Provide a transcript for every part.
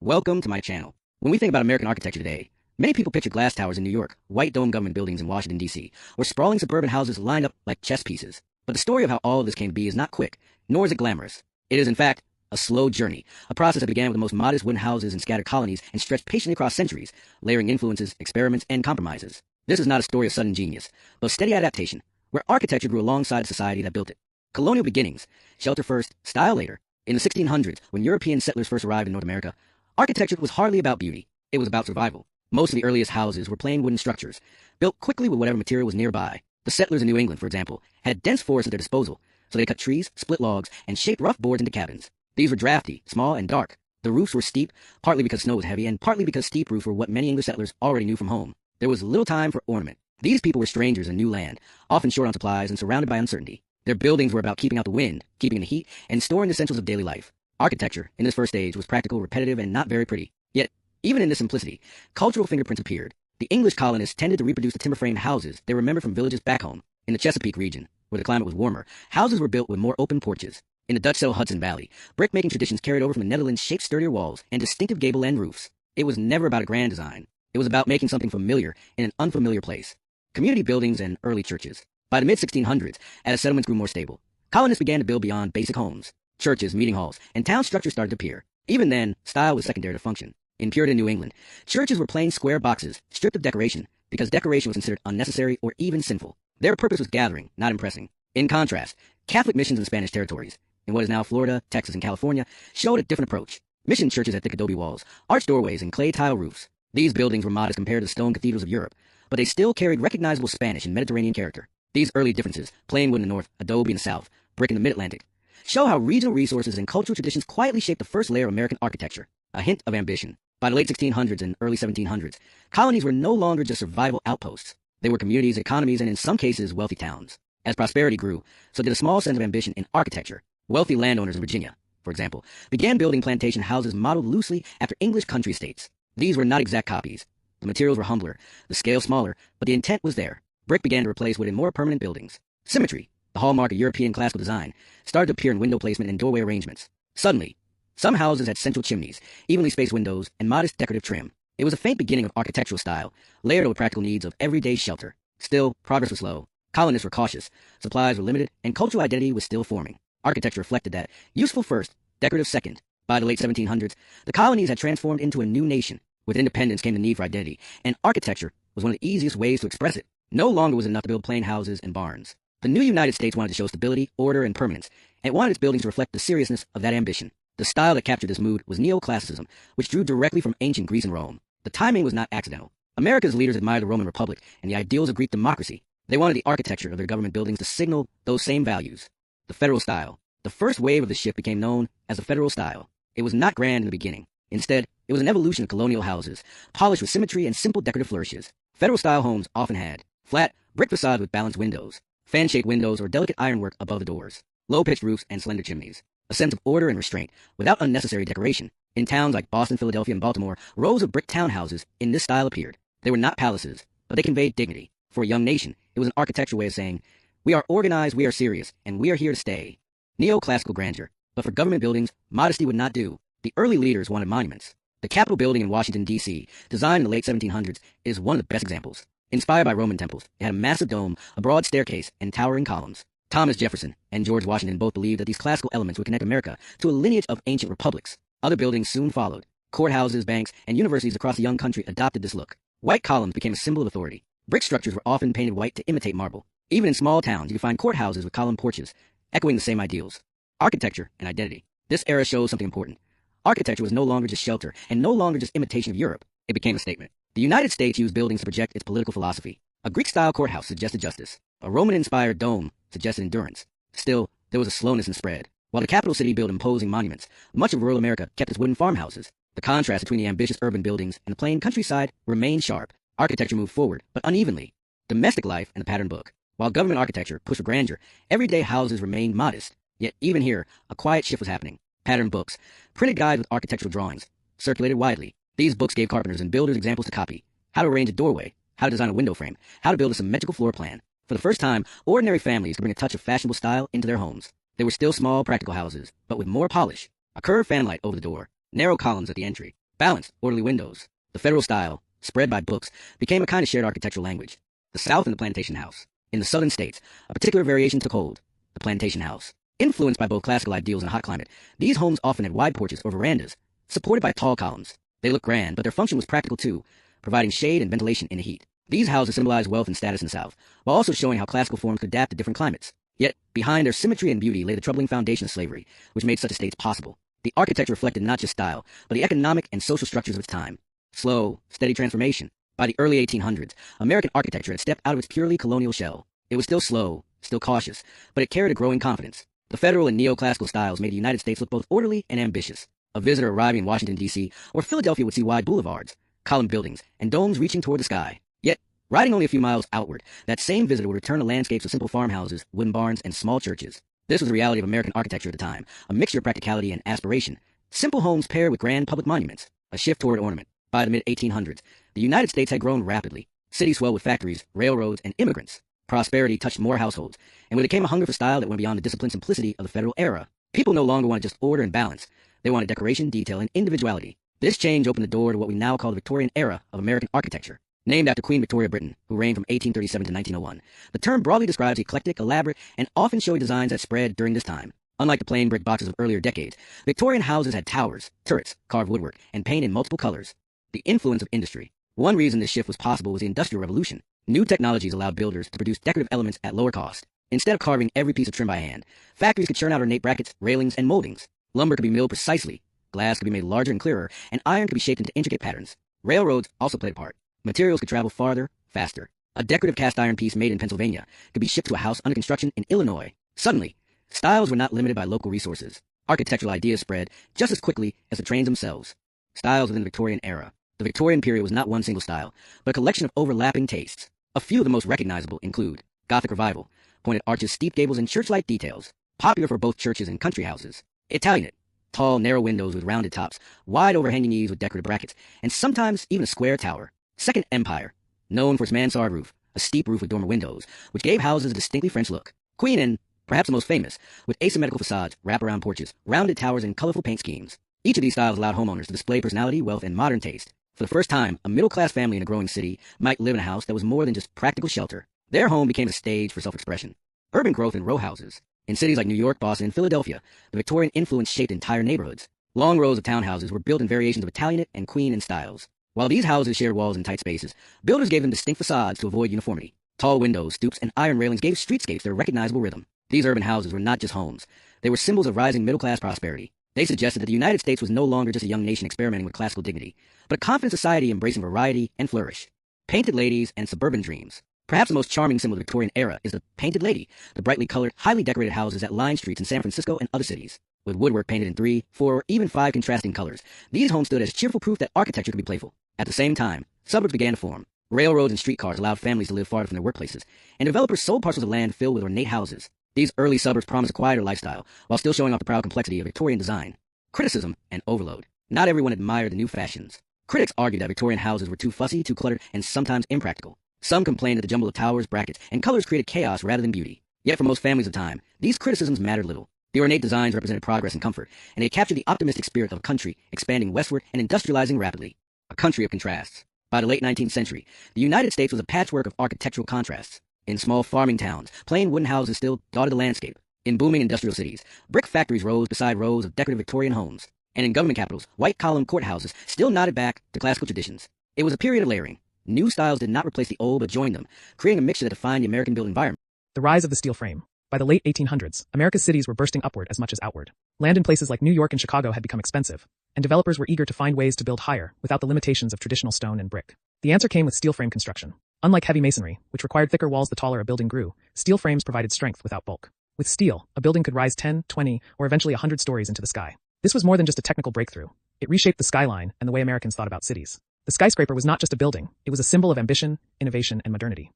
Welcome to my channel. When we think about American architecture today, many people picture glass towers in New York, white dome government buildings in Washington, D.C., or sprawling suburban houses lined up like chess pieces. But the story of how all of this came to be is not quick, nor is it glamorous. It is, in fact, a slow journey, a process that began with the most modest wooden houses and scattered colonies and stretched patiently across centuries, layering influences, experiments, and compromises. This is not a story of sudden genius, but steady adaptation, where architecture grew alongside the society that built it. Colonial beginnings, shelter first, style later. In the 1600s, when European settlers first arrived in North America, architecture was hardly about beauty. It was about survival. Most of the earliest houses were plain wooden structures, built quickly with whatever material was nearby. The settlers in New England, for example, had dense forests at their disposal, so they cut trees, split logs, and shaped rough boards into cabins. These were drafty, small, and dark. The roofs were steep, partly because snow was heavy, and partly because steep roofs were what many English settlers already knew from home. There was little time for ornament. These people were strangers in new land, often short on supplies and surrounded by uncertainty. Their buildings were about keeping out the wind, keeping in the heat, and storing the essentials of daily life. Architecture, in this first stage, was practical, repetitive, and not very pretty. Yet, even in this simplicity, cultural fingerprints appeared. The English colonists tended to reproduce the timber-framed houses they remembered from villages back home. In the Chesapeake region, where the climate was warmer, houses were built with more open porches. In the Dutch-settled Hudson Valley, brick-making traditions carried over from the Netherlands shaped sturdier walls and distinctive gable-end roofs. It was never about a grand design. It was about making something familiar in an unfamiliar place. Community buildings and early churches. By the mid-1600s, as settlements grew more stable, colonists began to build beyond basic homes. Churches, meeting halls, and town structures started to appear. Even then, style was secondary to function. In Puritan New England, churches were plain square boxes, stripped of decoration, because decoration was considered unnecessary or even sinful. Their purpose was gathering, not impressing. In contrast, Catholic missions in Spanish territories, in what is now Florida, Texas, and California, showed a different approach. Mission churches had thick adobe walls, arched doorways, and clay tile roofs. These buildings were modest compared to the stone cathedrals of Europe, but they still carried recognizable Spanish and Mediterranean character. These early differences, plain wood in the north, adobe in the south, brick in the mid-Atlantic, show how regional resources and cultural traditions quietly shaped the first layer of American architecture, a hint of ambition. By the late 1600s and early 1700s, colonies were no longer just survival outposts. They were communities, economies, and in some cases, wealthy towns. As prosperity grew, so did a small sense of ambition in architecture. Wealthy landowners in Virginia, for example, began building plantation houses modeled loosely after English country estates. These were not exact copies. The materials were humbler, the scale smaller, but the intent was there. Brick began to replace wood in more permanent buildings. Symmetry, the hallmark of European classical design, started to appear in window placement and doorway arrangements. Suddenly, some houses had central chimneys, evenly spaced windows, and modest decorative trim. It was a faint beginning of architectural style, layered with practical needs of everyday shelter. Still, progress was slow. Colonists were cautious, supplies were limited, and cultural identity was still forming. Architecture reflected that. Useful first, decorative second. By the late 1700s, the colonies had transformed into a new nation. With independence came the need for identity, and architecture was one of the easiest ways to express it. No longer was it enough to build plain houses and barns. The new United States wanted to show stability, order, and permanence, and it wanted its buildings to reflect the seriousness of that ambition. The style that captured this mood was Neoclassicism, which drew directly from ancient Greece and Rome. The timing was not accidental. America's leaders admired the Roman Republic and the ideals of Greek democracy. They wanted the architecture of their government buildings to signal those same values. The federal style. The first wave of the shift became known as the federal style. It was not grand in the beginning. Instead, it was an evolution of colonial houses, polished with symmetry and simple decorative flourishes. Federal-style homes often had flat, brick facades with balanced windows, fan-shaped windows or delicate ironwork above the doors, low-pitched roofs and slender chimneys. A sense of order and restraint, without unnecessary decoration. In towns like Boston, Philadelphia, and Baltimore, rows of brick townhouses in this style appeared. They were not palaces, but they conveyed dignity. For a young nation, it was an architectural way of saying, we are organized, we are serious, and we are here to stay. Neoclassical grandeur. But for government buildings, modesty would not do. The early leaders wanted monuments. The Capitol building in Washington, D.C., designed in the late 1700s, is one of the best examples. Inspired by Roman temples, it had a massive dome, a broad staircase, and towering columns. Thomas Jefferson and George Washington both believed that these classical elements would connect America to a lineage of ancient republics. Other buildings soon followed. Courthouses, banks, and universities across the young country adopted this look. White columns became a symbol of authority. Brick structures were often painted white to imitate marble. Even in small towns, you could find courthouses with column porches, echoing the same ideals. Architecture and identity. This era shows something important. Architecture was no longer just shelter, and no longer just imitation of Europe. It became a statement. The United States used buildings to project its political philosophy. A Greek-style courthouse suggested justice. A Roman-inspired dome suggested endurance. Still, there was a slowness in spread. While the capital city built imposing monuments, much of rural America kept its wooden farmhouses. The contrast between the ambitious urban buildings and the plain countryside remained sharp. Architecture moved forward, but unevenly. Domestic life and the pattern book. While government architecture pushed for grandeur, everyday houses remained modest. Yet even here, a quiet shift was happening. Pattern books, printed guides with architectural drawings, circulated widely. These books gave carpenters and builders examples to copy. How to arrange a doorway, how to design a window frame, how to build a symmetrical floor plan. For the first time, ordinary families could bring a touch of fashionable style into their homes. They were still small, practical houses, but with more polish. A curved fanlight over the door, narrow columns at the entry, Balanced, orderly windows. The federal style, spread by books, became a kind of shared architectural language. The South and the plantation house. In the southern states, a particular variation took hold, the plantation house. Influenced by both classical ideals and a hot climate, these homes often had wide porches or verandas, supported by tall columns. They looked grand, but their function was practical too, providing shade and ventilation in the heat. These houses symbolized wealth and status in the South, while also showing how classical forms could adapt to different climates. Yet, behind their symmetry and beauty lay the troubling foundation of slavery, which made such estates possible. The architecture reflected not just style, but the economic and social structures of its time. Slow, steady transformation. By the early 1800s, American architecture had stepped out of its purely colonial shell. It was still slow, still cautious, but it carried a growing confidence. The federal and neoclassical styles made the United States look both orderly and ambitious. A visitor arriving in Washington, D.C., or Philadelphia would see wide boulevards, columned buildings, and domes reaching toward the sky. Yet, riding only a few miles outward, that same visitor would return to landscapes of simple farmhouses, wooden barns, and small churches. This was the reality of American architecture at the time, a mixture of practicality and aspiration. Simple homes paired with grand public monuments, a shift toward ornament. By the mid-1800s, the United States had grown rapidly. Cities swelled with factories, railroads, and immigrants. Prosperity touched more households, and there came a hunger for style that went beyond the disciplined simplicity of the federal era. People no longer wanted just order and balance. They wanted decoration, detail, and individuality. This change opened the door to what we now call the Victorian era of American architecture. Named after Queen Victoria of Britain, who reigned from 1837 to 1901, the term broadly describes eclectic, elaborate, and often showy designs that spread during this time. Unlike the plain brick boxes of earlier decades, Victorian houses had towers, turrets, carved woodwork, and paint in multiple colors. The influence of industry. One reason this shift was possible was the Industrial Revolution. New technologies allowed builders to produce decorative elements at lower cost. Instead of carving every piece of trim by hand, factories could churn out ornate brackets, railings, and moldings. Lumber could be milled precisely, glass could be made larger and clearer, and iron could be shaped into intricate patterns. Railroads also played a part. Materials could travel farther, faster. A decorative cast iron piece made in Pennsylvania could be shipped to a house under construction in Illinois. Suddenly, styles were not limited by local resources. Architectural ideas spread just as quickly as the trains themselves. Styles within the Victorian era. The Victorian period was not one single style, but a collection of overlapping tastes. A few of the most recognizable include Gothic Revival, pointed arches, steep gables, and church-like details, popular for both churches and country houses. Italianate, tall, narrow windows with rounded tops, wide overhanging eaves with decorative brackets, and sometimes even a square tower. Second Empire, known for its mansard roof, a steep roof with dormer windows, which gave houses a distinctly French look. Queen Anne, perhaps the most famous, with asymmetrical facades, wraparound porches, rounded towers, and colorful paint schemes. Each of these styles allowed homeowners to display personality, wealth, and modern taste. For the first time, a middle-class family in a growing city might live in a house that was more than just practical shelter. Their home became a stage for self-expression. Urban growth in row houses. In cities like New York, Boston, and Philadelphia, the Victorian influence shaped entire neighborhoods. Long rows of townhouses were built in variations of Italianate and Queen Anne styles. While these houses shared walls and tight spaces, builders gave them distinct facades to avoid uniformity. Tall windows, stoops, and iron railings gave streetscapes their recognizable rhythm. These urban houses were not just homes. They were symbols of rising middle-class prosperity. They suggested that the United States was no longer just a young nation experimenting with classical dignity, but a confident society embracing variety and flourish. Painted ladies and suburban dreams. Perhaps the most charming symbol of the Victorian era is the painted lady, the brightly colored, highly decorated houses that line streets in San Francisco and other cities. With woodwork painted in 3, 4, or even 5 contrasting colors, these homes stood as cheerful proof that architecture could be playful. At the same time, suburbs began to form. Railroads and streetcars allowed families to live farther from their workplaces, and developers sold parcels of land filled with ornate houses. These early suburbs promised a quieter lifestyle, while still showing off the proud complexity of Victorian design. Criticism and overload. Not everyone admired the new fashions. Critics argued that Victorian houses were too fussy, too cluttered, and sometimes impractical. Some complained that the jumble of towers, brackets, and colors created chaos rather than beauty. Yet for most families of the time, these criticisms mattered little. The ornate designs represented progress and comfort, and they captured the optimistic spirit of a country expanding westward and industrializing rapidly. A country of contrasts. By the late 19th century, the United States was a patchwork of architectural contrasts. In small farming towns, plain wooden houses still dotted the landscape. In booming industrial cities, brick factories rose beside rows of decorative Victorian homes. And in government capitals, white column courthouses still nodded back to classical traditions. It was a period of layering. New styles did not replace the old but joined them, creating a mixture that defined the American-built environment. The rise of the steel frame. By the late 1800s, America's cities were bursting upward as much as outward. Land in places like New York and Chicago had become expensive, and developers were eager to find ways to build higher without the limitations of traditional stone and brick. The answer came with steel frame construction. Unlike heavy masonry, which required thicker walls the taller a building grew, steel frames provided strength without bulk. With steel, a building could rise 10, 20, or eventually 100 stories into the sky. This was more than just a technical breakthrough. It reshaped the skyline and the way Americans thought about cities. The skyscraper was not just a building, it was a symbol of ambition, innovation, and modernity.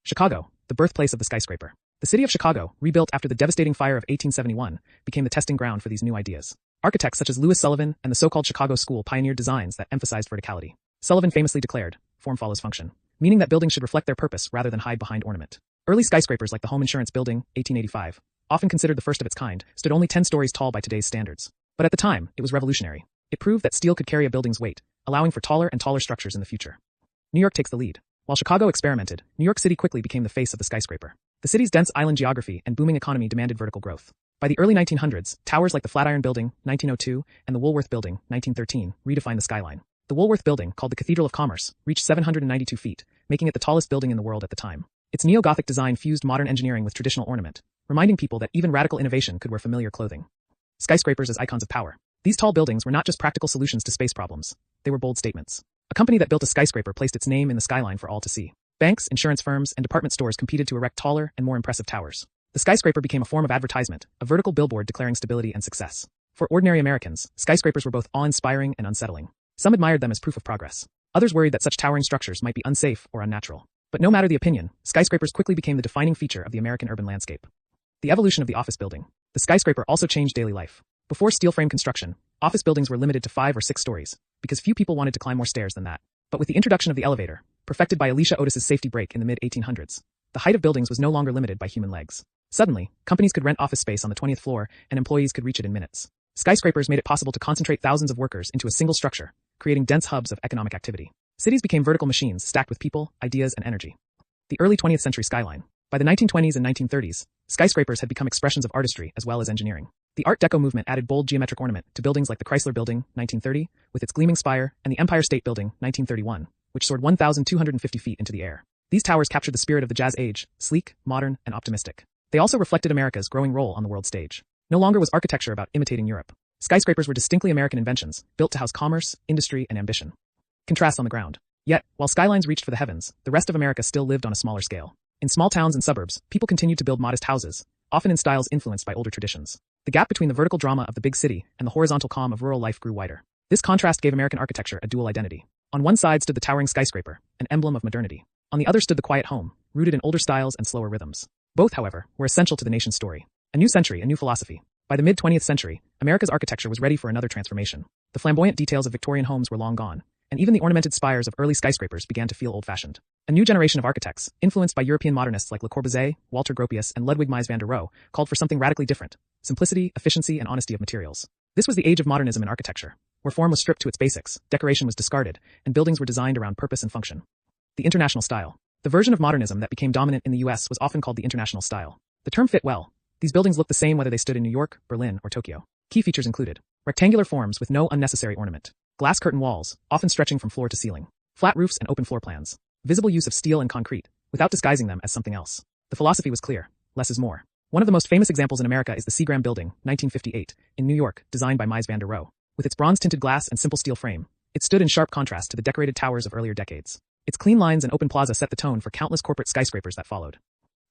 Chicago, the birthplace of the skyscraper. The city of Chicago, rebuilt after the devastating fire of 1871, became the testing ground for these new ideas. Architects such as Louis Sullivan and the so-called Chicago School pioneered designs that emphasized verticality. Sullivan famously declared, "Form follows function," meaning that buildings should reflect their purpose rather than hide behind ornament. Early skyscrapers like the Home Insurance Building, 1885, often considered the first of its kind, stood only 10 stories tall by today's standards. But at the time, it was revolutionary. It proved that steel could carry a building's weight, allowing for taller and taller structures in the future. New York takes the lead. While Chicago experimented, New York City quickly became the face of the skyscraper. The city's dense island geography and booming economy demanded vertical growth. By the early 1900s, towers like the Flatiron Building, 1902, and the Woolworth Building, 1913, redefined the skyline. The Woolworth Building, called the Cathedral of Commerce, reached 792 feet, making it the tallest building in the world at the time. Its neo-Gothic design fused modern engineering with traditional ornament, reminding people that even radical innovation could wear familiar clothing. Skyscrapers as icons of power. These tall buildings were not just practical solutions to space problems. They were bold statements. A company that built a skyscraper placed its name in the skyline for all to see. Banks, insurance firms, and department stores competed to erect taller and more impressive towers. The skyscraper became a form of advertisement, a vertical billboard declaring stability and success. For ordinary Americans, skyscrapers were both awe-inspiring and unsettling. Some admired them as proof of progress. Others worried that such towering structures might be unsafe or unnatural. But no matter the opinion, skyscrapers quickly became the defining feature of the American urban landscape. The evolution of the office building. The skyscraper also changed daily life. Before steel frame construction, office buildings were limited to 5 or 6 stories, because few people wanted to climb more stairs than that. But with the introduction of the elevator, perfected by Alicia Otis's safety brake in the mid-1800s, the height of buildings was no longer limited by human legs. Suddenly, companies could rent office space on the 20th floor, and employees could reach it in minutes. Skyscrapers made it possible to concentrate thousands of workers into a single structure, creating dense hubs of economic activity. Cities became vertical machines stacked with people, ideas, and energy. The early 20th century skyline. By the 1920s and 1930s, skyscrapers had become expressions of artistry as well as engineering. The Art Deco movement added bold geometric ornament to buildings like the Chrysler Building, 1930, with its gleaming spire, and the Empire State Building, 1931, which soared 1,250 feet into the air. These towers captured the spirit of the Jazz Age, sleek, modern, and optimistic. They also reflected America's growing role on the world stage. No longer was architecture about imitating Europe. Skyscrapers were distinctly American inventions, built to house commerce, industry, and ambition. Contrasts on the ground. Yet, while skylines reached for the heavens, the rest of America still lived on a smaller scale. In small towns and suburbs, people continued to build modest houses, often in styles influenced by older traditions. The gap between the vertical drama of the big city and the horizontal calm of rural life grew wider. This contrast gave American architecture a dual identity. On one side stood the towering skyscraper, an emblem of modernity. On the other stood the quiet home, rooted in older styles and slower rhythms. Both, however, were essential to the nation's story. A new century, a new philosophy. By the mid-20th century, America's architecture was ready for another transformation. The flamboyant details of Victorian homes were long gone, and even the ornamented spires of early skyscrapers began to feel old-fashioned. A new generation of architects, influenced by European modernists like Le Corbusier, Walter Gropius, and Ludwig Mies van der Rohe, called for something radically different: simplicity, efficiency, and honesty of materials. This was the age of modernism in architecture, where form was stripped to its basics, decoration was discarded, and buildings were designed around purpose and function. The international style. The version of modernism that became dominant in the US was often called the international style. The term fit well. These buildings looked the same whether they stood in New York, Berlin, or Tokyo. Key features included rectangular forms with no unnecessary ornament, glass curtain walls, often stretching from floor to ceiling, flat roofs and open floor plans, visible use of steel and concrete, without disguising them as something else. The philosophy was clear: less is more. One of the most famous examples in America is the Seagram Building, 1958, in New York, designed by Mies van der Rohe. With its bronze-tinted glass and simple steel frame, it stood in sharp contrast to the decorated towers of earlier decades. Its clean lines and open plaza set the tone for countless corporate skyscrapers that followed.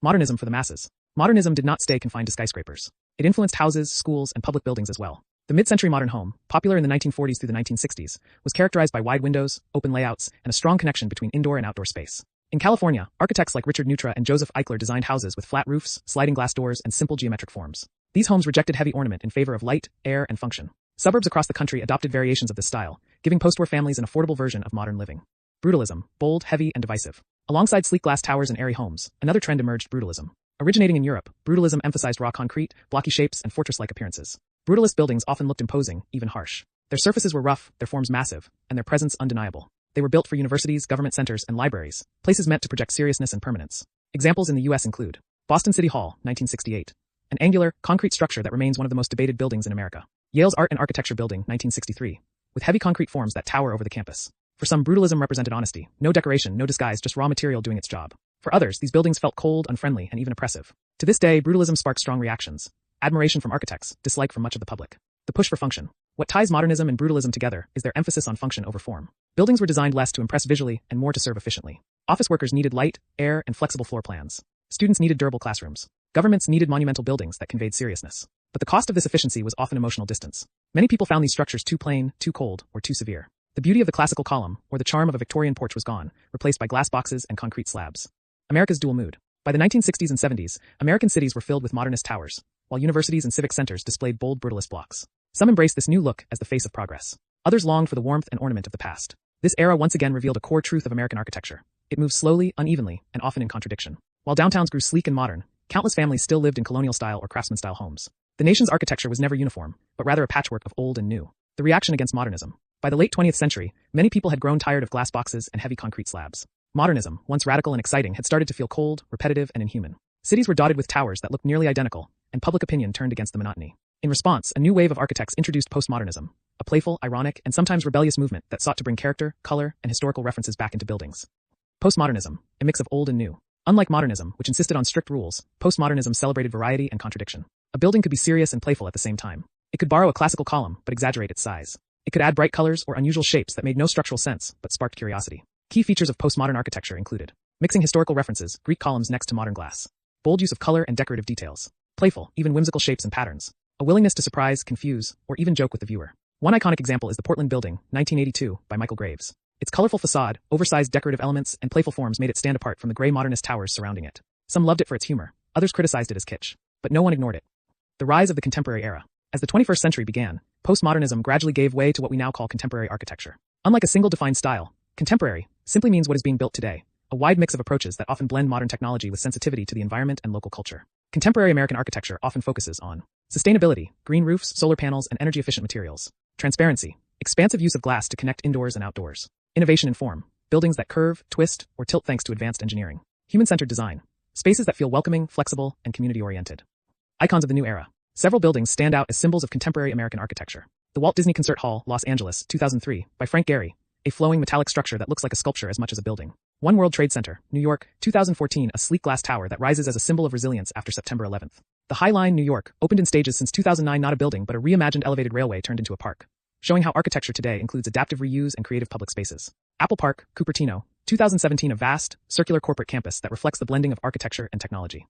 Modernism for the masses. Modernism did not stay confined to skyscrapers. It influenced houses, schools, and public buildings as well. The mid-century modern home, popular in the 1940s through the 1960s, was characterized by wide windows, open layouts, and a strong connection between indoor and outdoor space. In California, architects like Richard Neutra and Joseph Eichler designed houses with flat roofs, sliding glass doors, and simple geometric forms. These homes rejected heavy ornament in favor of light, air, and function. Suburbs across the country adopted variations of this style, giving post-war families an affordable version of modern living. Brutalism, bold, heavy, and divisive. Alongside sleek glass towers and airy homes, another trend emerged: brutalism. Originating in Europe, brutalism emphasized raw concrete, blocky shapes, and fortress-like appearances. Brutalist buildings often looked imposing, even harsh. Their surfaces were rough, their forms massive, and their presence undeniable. They were built for universities, government centers, and libraries, places meant to project seriousness and permanence. Examples in the U.S. include Boston City Hall, 1968, an angular, concrete structure that remains one of the most debated buildings in America. Yale's Art and Architecture Building, 1963, with heavy concrete forms that tower over the campus. For some, brutalism represented honesty: no decoration, no disguise, just raw material doing its job. For others, these buildings felt cold, unfriendly, and even oppressive. To this day, brutalism sparks strong reactions: admiration from architects, dislike from much of the public. The push for function. What ties modernism and brutalism together is their emphasis on function over form. Buildings were designed less to impress visually and more to serve efficiently. Office workers needed light, air, and flexible floor plans. Students needed durable classrooms. Governments needed monumental buildings that conveyed seriousness. But the cost of this efficiency was often emotional distance. Many people found these structures too plain, too cold, or too severe. The beauty of the classical column, or the charm of a Victorian porch, was gone, replaced by glass boxes and concrete slabs. America's dual mood. By the 1960s and 70s, American cities were filled with modernist towers, while universities and civic centers displayed bold brutalist blocks. Some embraced this new look as the face of progress. Others longed for the warmth and ornament of the past. This era once again revealed a core truth of American architecture: it moved slowly, unevenly, and often in contradiction. While downtowns grew sleek and modern, countless families still lived in colonial-style or craftsman-style homes. The nation's architecture was never uniform, but rather a patchwork of old and new. The reaction against modernism. By the late 20th century, Many people had grown tired of glass boxes and heavy concrete slabs. Modernism, once radical and exciting, had started to feel cold, repetitive, and inhuman. Cities were dotted with towers that looked nearly identical, and public opinion turned against the monotony. In response, a new wave of architects introduced postmodernism, a playful, ironic, and sometimes rebellious movement that sought to bring character, color, and historical references back into buildings. Postmodernism, a mix of old and new. Unlike modernism, which insisted on strict rules, postmodernism celebrated variety and contradiction. A building could be serious and playful at the same time. It could borrow a classical column, but exaggerate its size. It could add bright colors or unusual shapes that made no structural sense, but sparked curiosity. Key features of postmodern architecture included mixing historical references, Greek columns next to modern glass, bold use of color and decorative details, playful, even whimsical shapes and patterns, a willingness to surprise, confuse, or even joke with the viewer. One iconic example is the Portland Building, 1982, by Michael Graves. Its colorful facade, oversized decorative elements, and playful forms made it stand apart from the gray modernist towers surrounding it. Some loved it for its humor, others criticized it as kitsch, but no one ignored it. The rise of the contemporary era. As the 21st century began, postmodernism gradually gave way to what we now call contemporary architecture. Unlike a single defined style, contemporary simply means what is being built today, a wide mix of approaches that often blend modern technology with sensitivity to the environment and local culture. Contemporary American architecture often focuses on sustainability, green roofs, solar panels, and energy-efficient materials. Transparency, expansive use of glass to connect indoors and outdoors. Innovation in form, buildings that curve, twist, or tilt thanks to advanced engineering. Human-centered design, spaces that feel welcoming, flexible, and community-oriented. Icons of the new era. Several buildings stand out as symbols of contemporary American architecture. The Walt Disney Concert Hall, Los Angeles, 2003, by Frank Gehry, a flowing metallic structure that looks like a sculpture as much as a building. One World Trade Center, New York, 2014, a sleek glass tower that rises as a symbol of resilience after September 11th. The High Line, New York, opened in stages since 2009, not a building but a reimagined elevated railway turned into a park, showing how architecture today includes adaptive reuse and creative public spaces. Apple Park, Cupertino, 2017, a vast, circular corporate campus that reflects the blending of architecture and technology.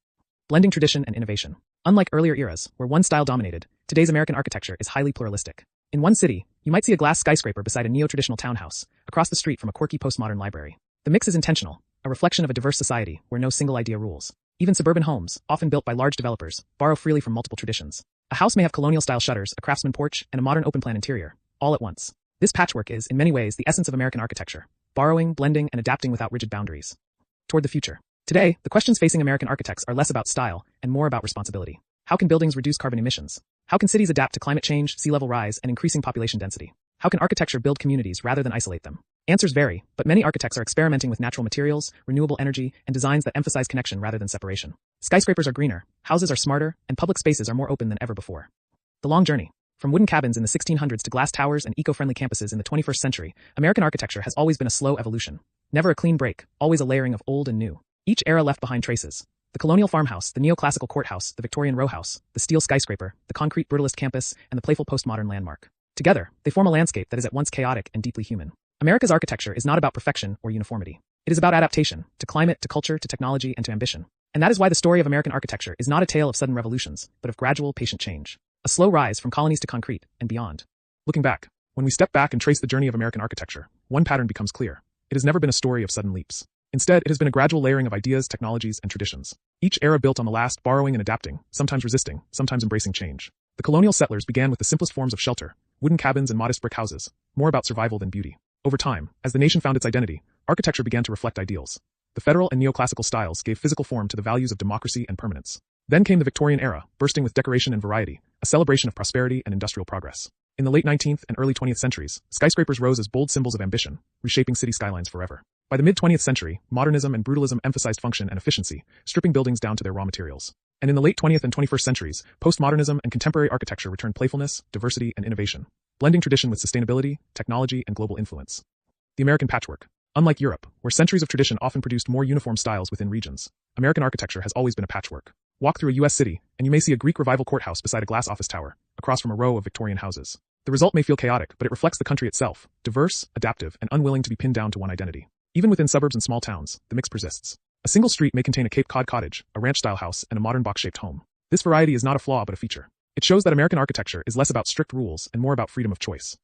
Blending tradition and innovation. Unlike earlier eras, where one style dominated, today's American architecture is highly pluralistic. In one city, you might see a glass skyscraper beside a neo-traditional townhouse, across the street from a quirky postmodern library. The mix is intentional, a reflection of a diverse society where no single idea rules. Even suburban homes, often built by large developers, borrow freely from multiple traditions. A house may have colonial-style shutters, a craftsman porch, and a modern open-plan interior, all at once. This patchwork is, in many ways, the essence of American architecture, borrowing, blending, and adapting without rigid boundaries. Toward the future. Today, the questions facing American architects are less about style and more about responsibility. How can buildings reduce carbon emissions? How can cities adapt to climate change, sea level rise, and increasing population density? How can architecture build communities rather than isolate them? Answers vary, but many architects are experimenting with natural materials, renewable energy, and designs that emphasize connection rather than separation. Skyscrapers are greener, houses are smarter, and public spaces are more open than ever before. The long journey. From wooden cabins in the 1600s to glass towers and eco-friendly campuses in the 21st century, American architecture has always been a slow evolution. Never a clean break, always a layering of old and new. Each era left behind traces. The colonial farmhouse, the neoclassical courthouse, the Victorian row house, the steel skyscraper, the concrete brutalist campus, and the playful postmodern landmark. Together, they form a landscape that is at once chaotic and deeply human. America's architecture is not about perfection or uniformity. It is about adaptation, to climate, to culture, to technology, and to ambition. And that is why the story of American architecture is not a tale of sudden revolutions, but of gradual, patient change. A slow rise from colonies to concrete, and beyond. Looking back, when we step back and trace the journey of American architecture, one pattern becomes clear. It has never been a story of sudden leaps. Instead, it has been a gradual layering of ideas, technologies, and traditions. Each era built on the last, borrowing and adapting, sometimes resisting, sometimes embracing change. The colonial settlers began with the simplest forms of shelter, wooden cabins and modest brick houses, more about survival than beauty. Over time, as the nation found its identity, architecture began to reflect ideals. The federal and neoclassical styles gave physical form to the values of democracy and permanence. Then came the Victorian era, bursting with decoration and variety, a celebration of prosperity and industrial progress. In the late 19th and early 20th centuries, skyscrapers rose as bold symbols of ambition, reshaping city skylines forever. By the mid-20th century, modernism and brutalism emphasized function and efficiency, stripping buildings down to their raw materials. And in the late 20th and 21st centuries, postmodernism and contemporary architecture returned playfulness, diversity, and innovation, blending tradition with sustainability, technology, and global influence. The American patchwork. Unlike Europe, where centuries of tradition often produced more uniform styles within regions, American architecture has always been a patchwork. Walk through a U.S. city, and you may see a Greek Revival courthouse beside a glass office tower, across from a row of Victorian houses. The result may feel chaotic, but it reflects the country itself, diverse, adaptive, and unwilling to be pinned down to one identity. Even within suburbs and small towns, the mix persists. A single street may contain a Cape Cod cottage, a ranch-style house, and a modern box-shaped home. This variety is not a flaw but a feature. It shows that American architecture is less about strict rules and more about freedom of choice.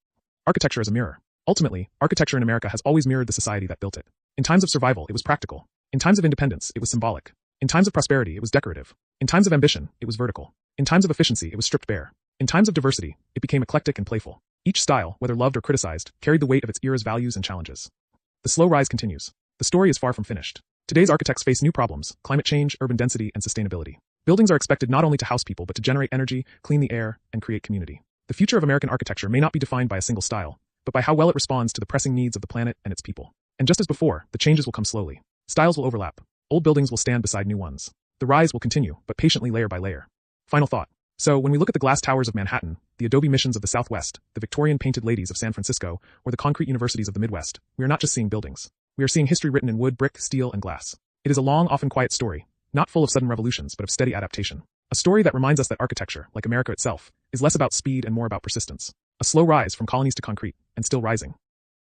Architecture as a mirror. Ultimately, architecture in America has always mirrored the society that built it. In times of survival, it was practical. In times of independence, it was symbolic. In times of prosperity, it was decorative. In times of ambition, it was vertical. In times of efficiency, it was stripped bare. In times of diversity, it became eclectic and playful. Each style, whether loved or criticized, carried the weight of its era's values and challenges. The slow rise continues. The story is far from finished. Today's architects face new problems: climate change, urban density, and sustainability. Buildings are expected not only to house people but to generate energy, clean the air, and create community. The future of American architecture may not be defined by a single style, but by how well it responds to the pressing needs of the planet and its people. And just as before, the changes will come slowly. Styles will overlap. Old buildings will stand beside new ones. The rise will continue, but patiently layer by layer. Final thought. So, when we look at the glass towers of Manhattan, the adobe missions of the Southwest, the Victorian painted ladies of San Francisco, or the concrete universities of the Midwest, we are not just seeing buildings. We are seeing history written in wood, brick, steel, and glass. It is a long, often quiet story, not full of sudden revolutions, but of steady adaptation. A story that reminds us that architecture, like America itself, is less about speed and more about persistence. A slow rise from colonies to concrete, and still rising.